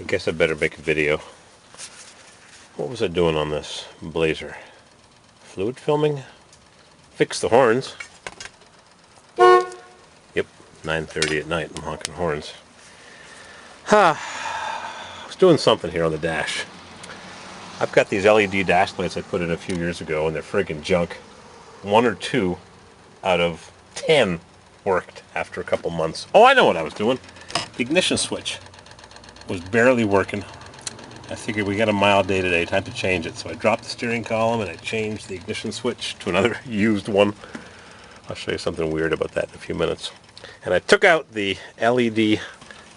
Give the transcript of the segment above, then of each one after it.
I guess I better make a video. What was I doing on this Blazer? Fluid filming? Fix the horns. Yep, 9:30 at night, I'm honking horns. I was doing something here on the dash. I've got these LED dash lights I put in a few years ago, and they're friggin' junk. 1 or 2 out of 10 worked after a couple months. Oh, I know what I was doing. The ignition switch was barely working. I figured we got a mild day today, time to change it. So I dropped the steering column and I changed the ignition switch to another used one. I'll show you something weird about that in a few minutes. And I took out the LED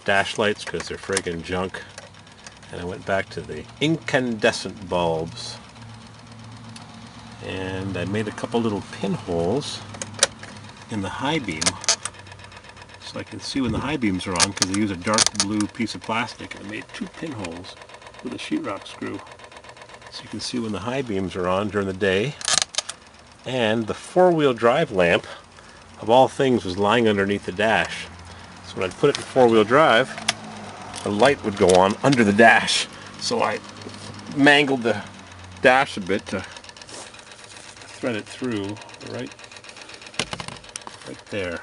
dash lights because they're friggin' junk. And I went back to the incandescent bulbs. And I made a couple little pinholes in the high beam, so I can see when the high beams are on, because I use a dark blue piece of plastic. I made 2 pinholes with a sheetrock screw, so you can see when the high beams are on during the day. And the 4-wheel drive lamp, of all things, was lying underneath the dash. So when I'd put it in 4-wheel drive, the light would go on under the dash. So I mangled the dash a bit to thread it through right there.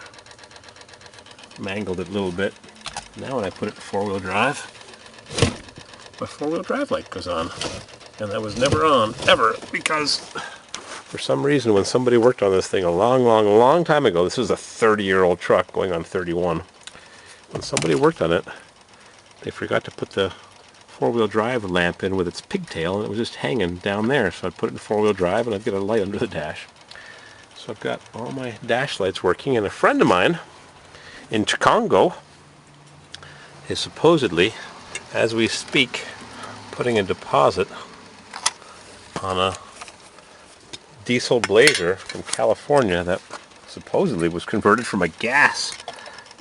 Mangled it a little bit. Now when I put it in 4-wheel drive, my 4-wheel drive light goes on. And that was never on, ever, because for some reason when somebody worked on this thing a long time ago, this was a 30-year-old truck going on 31, when somebody worked on it, they forgot to put the 4-wheel drive lamp in with its pigtail, and it was just hanging down there. So I'd put it in 4-wheel drive and I'd get a light under the dash. So I've got all my dash lights working, and a friend of mine in Chicago is supposedly, as we speak, putting a deposit on a diesel Blazer from California that supposedly was converted from a gas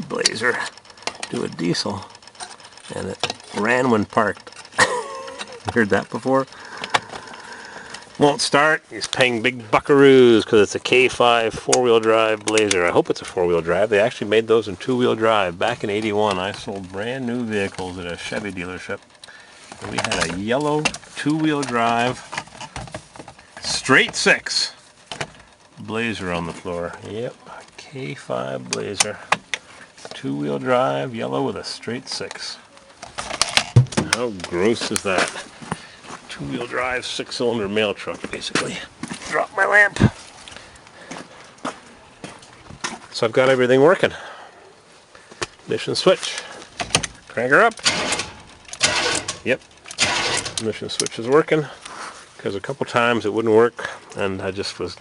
Blazer to a diesel, and it ran when parked. Heard that before? Won't start. He's paying big buckaroos because it's a K5 4-wheel drive Blazer. I hope it's a 4-wheel drive. They actually made those in 2-wheel drive. Back in '81, I sold brand new vehicles at a Chevy dealership. And we had a yellow 2-wheel drive straight 6 Blazer on the floor. Yep, a K5 Blazer. 2-wheel drive, yellow with a straight 6. How gross is that? 2-wheel drive, 6-cylinder mail truck, basically. Drop my lamp. So I've got everything working. Ignition switch. Crank her up. Yep. Ignition switch is working, because a couple times it wouldn't work, and I just was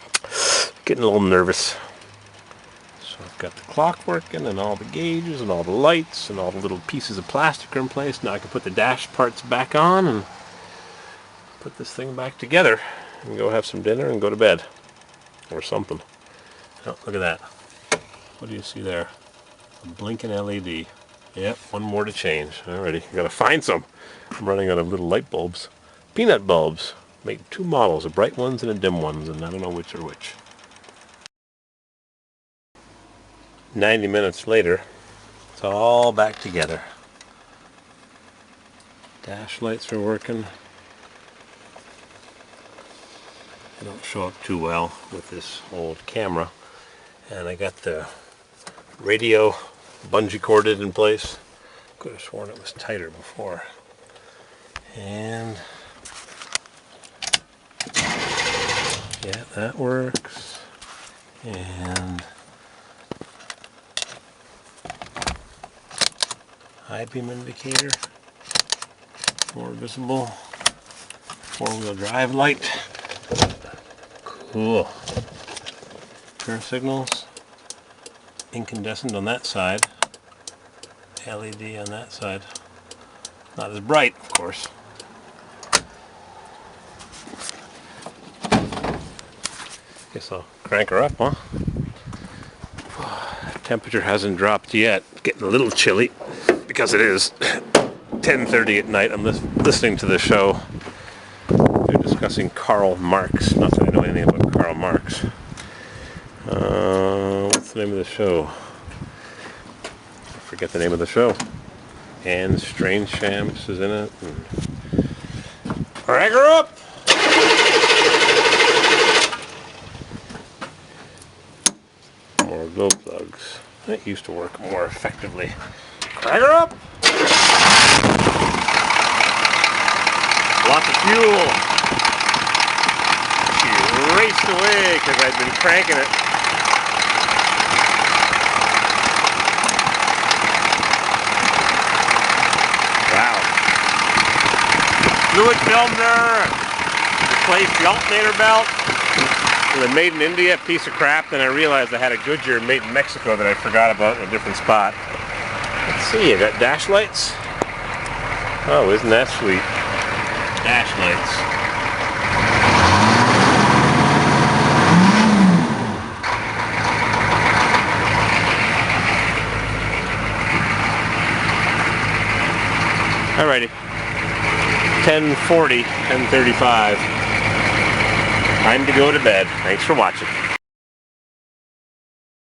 getting a little nervous. So I've got the clock working, and all the gauges, and all the lights, and all the little pieces of plastic are in place. Now I can put the dash parts back on, and put this thing back together and go have some dinner and go to bed or something. Oh, look at that. What do you see there? A blinking LED. Yep, one more to change. Alrighty, I gotta find some. I'm running out of little light bulbs. Peanut bulbs. Made 2 models, a bright ones and a dim ones, and I don't know which are which. 90 minutes later, it's all back together. Dash lights are working. They don't show up too well with this old camera. And I got the radio bungee corded in place. Could have sworn it was tighter before. And yeah, that works. And high beam indicator, more visible. 4-wheel drive light. Cool. Turn signals, incandescent on that side, LED on that side. Not as bright, of course. Guess I'll crank her up, huh? Temperature hasn't dropped yet. Getting a little chilly because it is 10:30 at night. I'm listening to the show. They're discussing Karl Marx. Not that I know anything about Karl Marx. What's the name of the show? I forget the name of the show. And strange shams is in it. Crank her up! More glow plugs. That used to work more effectively. Crank her up! Lots of fuel! She raced away because I'd been cranking it. Wow. Fluid filter! Replaced the alternator belt with a made in India piece of crap. Then I realized I had a Goodyear made in Mexico that I forgot about in a different spot. Let's see, I got dash lights. Oh, isn't that sweet? Dash lights. Alrighty. 10:40, 10:35. Time to go to bed. Thanks for watching.